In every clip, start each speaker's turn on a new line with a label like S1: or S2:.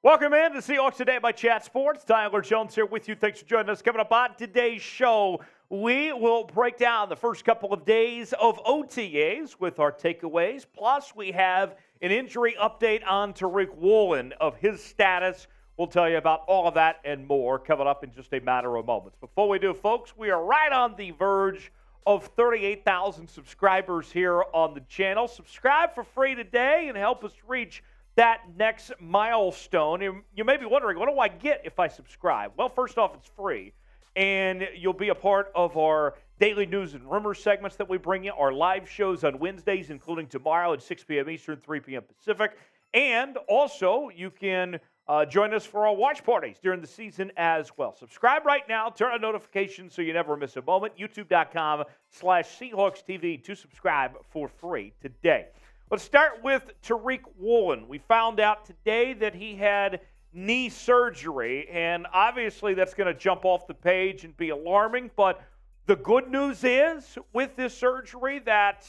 S1: Welcome in to Seahawks Today by Chat Sports. Tyler Jones here with you. Thanks for joining us. Coming up on today's show, we will break down the first couple of days of OTAs with our takeaways. Plus, we have an injury update on Tariq Woolen of his status. We'll tell you about all of that and more coming up in just a matter of moments. Before we do, folks, we are right on the verge of 38,000 subscribers here on the channel. Subscribe for free today and help us reach that next milestone. You may be wondering, what do I get if I subscribe? Well, first off, it's free, and you'll be a part of our daily news and rumors segments that we bring you, our live shows on Wednesdays, including tomorrow at 6 p.m. Eastern, 3 p.m. Pacific, and also you can join us for our watch parties during the season as well. Subscribe right now. Turn on notifications so you never miss a moment. YouTube.com/Seahawks TV to subscribe for free today. Let's start with Tariq Woolen. We found out today that he had knee surgery, and obviously that's going to jump off the page and be alarming, but the good news is with this surgery that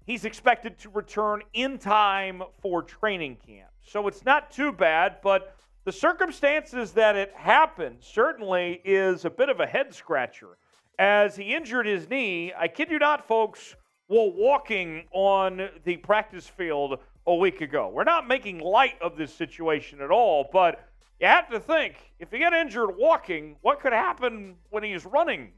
S1: he's expected to return in time for training camp. So it's not too bad, but the circumstances that it happened certainly is a bit of a head-scratcher. As he injured his knee, I kid you not, folks, while walking on the practice field a week ago. We're not making light of this situation at all, but you have to think, if you get injured walking, what could happen when he's running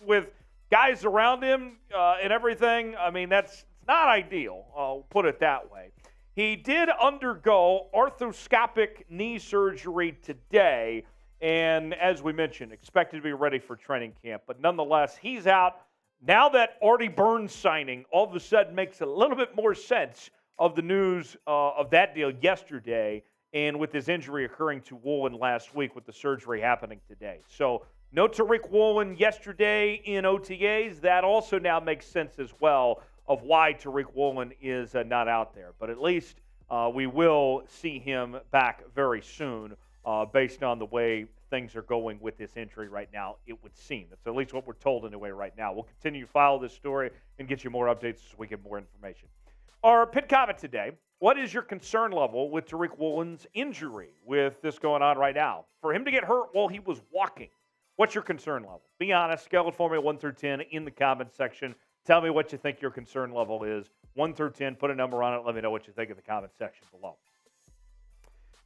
S1: with guys around him and everything? I mean, it's not ideal, I'll put it that way. He did undergo arthroscopic knee surgery today, and as we mentioned, expected to be ready for training camp. But nonetheless, he's out. Now that Artie Burns signing all of a sudden makes a little bit more sense of the news of that deal yesterday, and with his injury occurring to Woolen last week with the surgery happening today. So no Tariq Woolen yesterday in OTAs. That also now makes sense as well of why Tariq Woolen is not out there. But at least we will see him back very soon based on the way things are going with this injury right now, it would seem. That's at least what we're told anyway right now. We'll continue to follow this story and get you more updates as we get more information. Our pit comment today, what is your concern level with Tariq Woolen's injury with this going on right now? For him to get hurt while he was walking, what's your concern level? Be honest, scale it for me 1 through 10 in the comments section. Tell me what you think your concern level is. 1 through 10, put a number on it. Let me know what you think in the comments section below.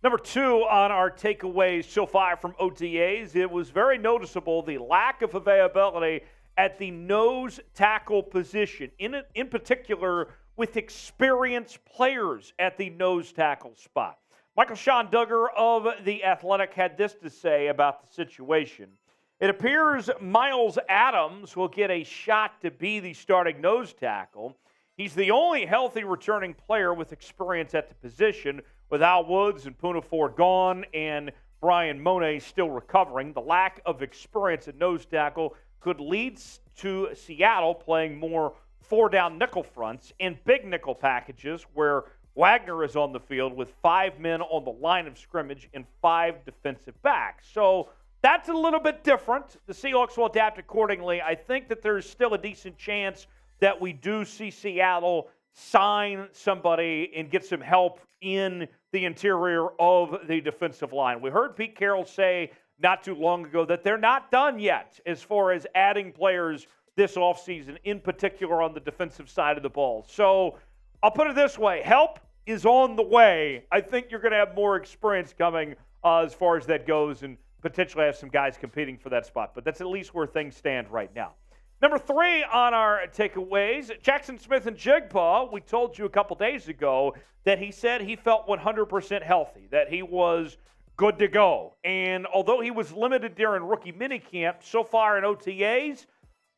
S1: Number 2 on our takeaways so far from OTAs, it was very noticeable the lack of availability at the nose tackle position, in particular with experienced players at the nose tackle spot. Michael Sean Duggar of The Athletic had this to say about the situation. It appears Myles Adams will get a shot to be the starting nose tackle. He's the only healthy returning player with experience at the position, with Al Woods and Poona Ford gone and Brian Monet still recovering. The lack of experience at nose tackle could lead to Seattle playing more four-down nickel fronts and big nickel packages where Wagner is on the field with 5 men on the line of scrimmage and 5 defensive backs. So that's a little bit different. The Seahawks will adapt accordingly. I think that there's still a decent chance that we do see Seattle sign somebody and get some help in the interior of the defensive line. We heard Pete Carroll say not too long ago that they're not done yet as far as adding players this offseason, in particular on the defensive side of the ball. So I'll put it this way. Help is on the way. I think you're going to have more experience coming as far as that goes and potentially have some guys competing for that spot. But that's at least where things stand right now. Number 3 on our takeaways, Jaxon Smith-Njigba. We told you a couple days ago that he said he felt 100% healthy, that he was good to go. And although he was limited during rookie minicamp, so far in OTAs,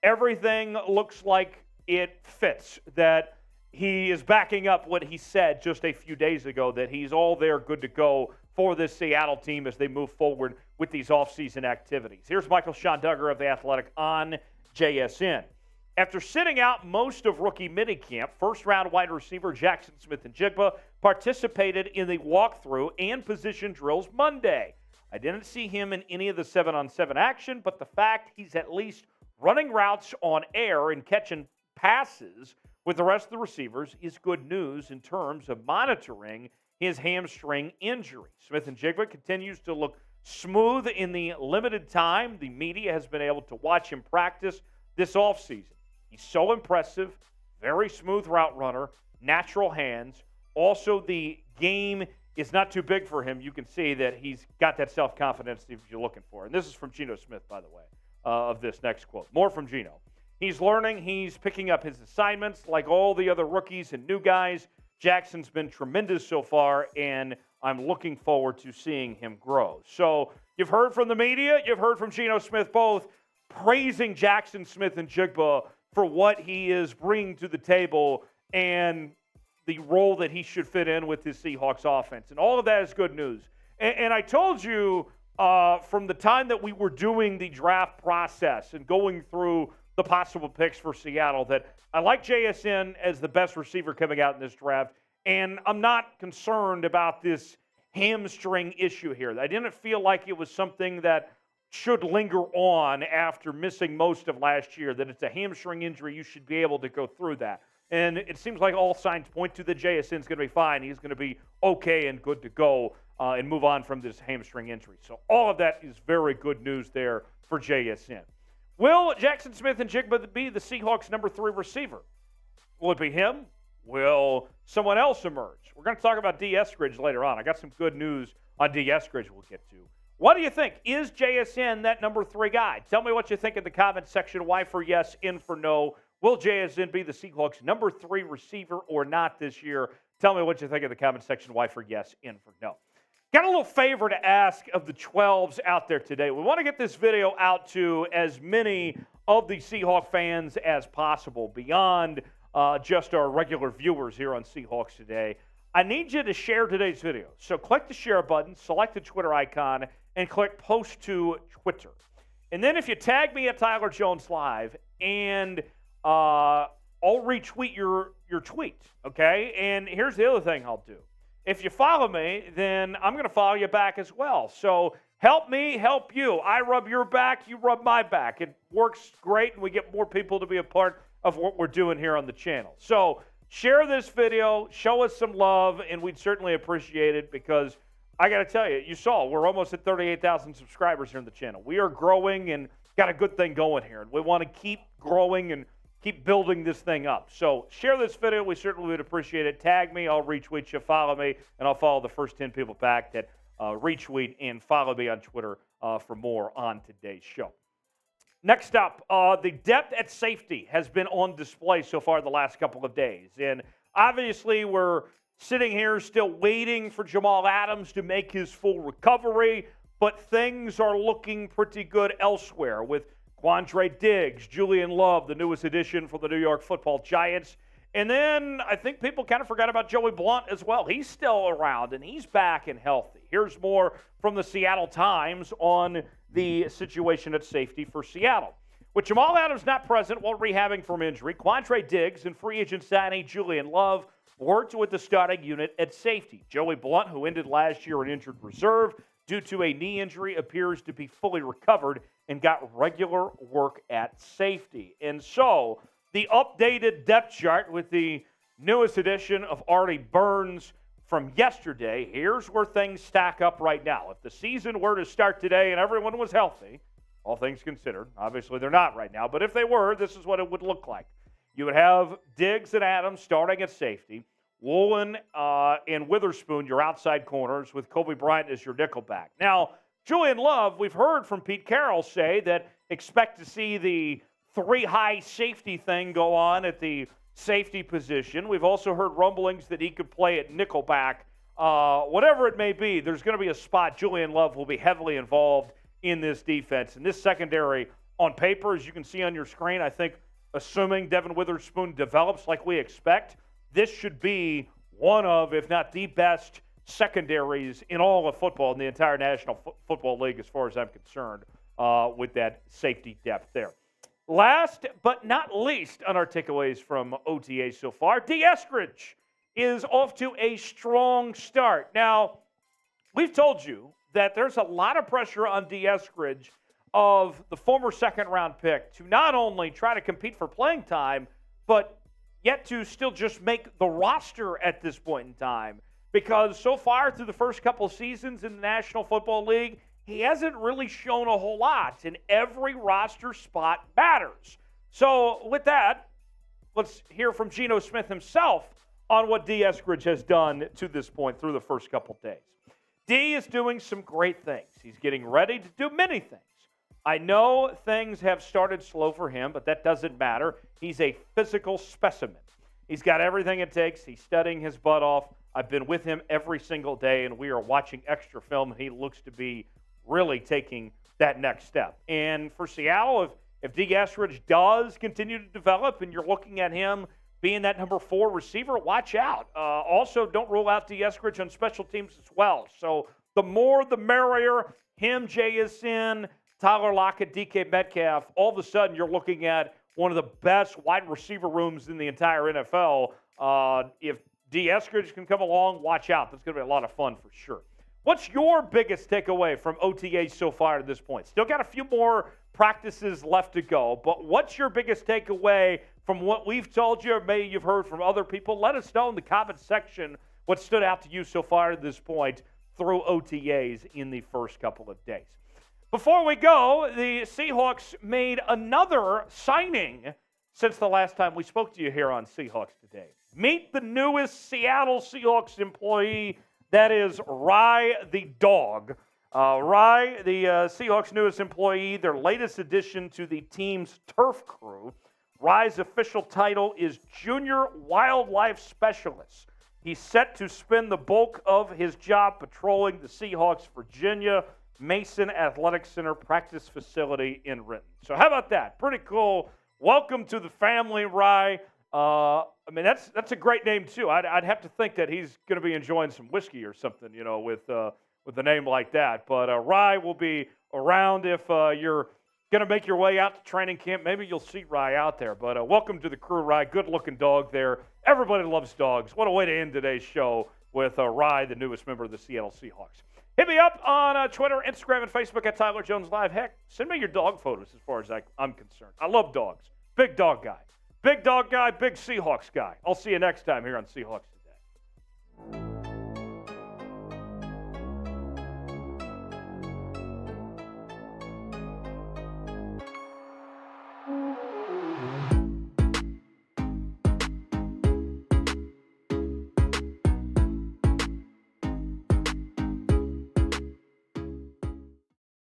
S1: everything looks like it fits, that he is backing up what he said just a few days ago, that he's all there good to go for this Seattle team as they move forward with these offseason activities. Here's Michael Sean Duggar of The Athletic on JSN. After sitting out most of rookie minicamp, first-round wide receiver Jaxon Smith-Njigba participated in the walkthrough and position drills Monday. I didn't see him in any of the 7-on-7 action, but the fact he's at least running routes on air and catching passes with the rest of the receivers is good news in terms of monitoring his hamstring injury. Smith-Njigba continues to look smooth in the limited time the media has been able to watch him practice this offseason. He's so impressive, very smooth route runner, natural hands. Also, the game is not too big for him. You can see that he's got that self-confidence that you're looking for. And this is from Geno Smith, by the way, of this next quote. More from Geno. He's learning. He's picking up his assignments like all the other rookies and new guys. Jackson's been tremendous so far, and I'm looking forward to seeing him grow. So you've heard from the media. You've heard from Geno Smith both praising Jaxon Smith-Njigba for what he is bringing to the table and the role that he should fit in with his Seahawks offense. And all of that is good news. And I told you from the time that we were doing the draft process and going through the possible picks for Seattle that I like JSN as the best receiver coming out in this draft. And I'm not concerned about this hamstring issue here. I didn't feel like it was something that should linger on after missing most of last year, that it's a hamstring injury. You should be able to go through that. And it seems like all signs point to that JSN's going to be fine. He's going to be okay and good to go and move on from this hamstring injury. So all of that is very good news there for JSN. Will Jaxon Smith-Njigba be the Seahawks' number 3 receiver? Will it be him? Will someone else emerge? We're going to talk about Dee Eskridge later on. I got some good news on Dee Eskridge we'll get to. What do you think? Is JSN that number 3 guy? Tell me what you think in the comments section. Y for yes, N for no. Will JSN be the Seahawks' number 3 receiver or not this year? Tell me what you think in the comment section. Y for yes, N for no. Got a little favor to ask of the 12s out there today. We want to get this video out to as many of the Seahawk fans as possible beyond just our regular viewers here on Seahawks Today. I need you to share today's video. So click the share button, select the Twitter icon, and click post to Twitter. And then if you tag me at Tyler Jones Live, and I'll retweet your tweet, okay? And here's the other thing I'll do. If you follow me, then I'm going to follow you back as well. So help me, help you. I rub your back, you rub my back. It works great, and we get more people to be a part of what we're doing here on the channel. So share this video, show us some love, and we'd certainly appreciate it because I got to tell you, you saw we're almost at 38,000 subscribers here on the channel. We are growing and got a good thing going here. And we want to keep growing and keep building this thing up. So share this video. We certainly would appreciate it. Tag me. I'll retweet you. Follow me. And I'll follow the first 10 people back that retweet and follow me on Twitter for more on today's show. Next up, the depth at safety has been on display so far the last couple of days. And obviously we're sitting here still waiting for Jamal Adams to make his full recovery, but things are looking pretty good elsewhere with Quandre Diggs, Julian Love, the newest addition for the New York Football Giants. And then I think people kind of forgot about Joey Blount as well. He's still around, and he's back and healthy. Here's more from the Seattle Times on the situation at safety for Seattle. With Jamal Adams not present while rehabbing from injury, Quandre Diggs and free agent signee Julian Love worked with the starting unit at safety. Joey Blount, who ended last year in injured reserve due to a knee injury, appears to be fully recovered and got regular work at safety. And so the updated depth chart with the newest addition of Artie Burns from yesterday, here's where things stack up right now. If the season were to start today and everyone was healthy, all things considered, obviously they're not right now, but if they were, this is what it would look like. You would have Diggs and Adams starting at safety, Woolen and Witherspoon, your outside corners, with Kobe Bryant as your nickelback. Now, Julian Love, we've heard from Pete Carroll say that expect to see the 3-high safety thing go on at the safety position. We've also heard rumblings that he could play at nickelback. Whatever it may be, there's going to be a spot Julian Love will be heavily involved in this defense. And this secondary, on paper, as you can see on your screen, I think, assuming Devin Witherspoon develops like we expect, this should be one of, if not the best, secondaries in all of football in the entire National Football League as far as I'm concerned with that safety depth there. Last but not least on our takeaways from OTA so far, Dee Eskridge is off to a strong start. Now, we've told you that there's a lot of pressure on Dee Eskridge of the former second-round pick to not only try to compete for playing time, but yet to still just make the roster at this point in time. because so far through the first couple of seasons in the National Football League, he hasn't really shown a whole lot, and every roster spot matters. So with that, let's hear from Geno Smith himself on what Dee Eskridge has done to this point through the first couple of days. Dee is doing some great things. He's getting ready to do many things. I know things have started slow for him, but that doesn't matter. He's a physical specimen. He's got everything it takes. He's studying his butt off. I've been with him every single day, and we are watching extra film, and he looks to be really taking that next step. And for Seattle, if Dee Eskridge does continue to develop and you're looking at him being that number 4 receiver, watch out. Also, don't rule out Dee Eskridge on special teams as well. So the more the merrier. Him, JSN, Tyler Lockett, DK Metcalf, all of a sudden you're looking at one of the best wide receiver rooms in the entire NFL. If Dee Eskridge can come along, watch out. That's going to be a lot of fun for sure. What's your biggest takeaway from OTAs so far at this point? Still got a few more practices left to go, but what's your biggest takeaway from what we've told you, or maybe you've heard from other people? Let us know in the comments section what stood out to you so far at this point through OTAs in the first couple of days. Before we go, the Seahawks made another signing since the last time we spoke to you here on Seahawks Today. Meet the newest Seattle Seahawks employee. That is Rye the dog. Rye, the Seahawks' newest employee, their latest addition to the team's turf crew. Rye's official title is Junior Wildlife Specialist. He's set to spend the bulk of his job patrolling the Seahawks' Virginia Mason Athletic Center practice facility in Renton. So how about that? Pretty cool. Welcome to the family, Rye. I mean, that's a great name, too. I'd have to think that he's going to be enjoying some whiskey or something, with a name like that. But Rye will be around if you're going to make your way out to training camp. Maybe you'll see Rye out there. But welcome to the crew, Rye. Good-looking dog there. Everybody loves dogs. What a way to end today's show with Rye, the newest member of the Seattle Seahawks. Hit me up on Twitter, Instagram, and Facebook at Tyler Jones Live. Heck, send me your dog photos as far as I'm concerned. I love dogs. Big dog guy. Big dog guy, big Seahawks guy. I'll see you next time here on Seahawks Today.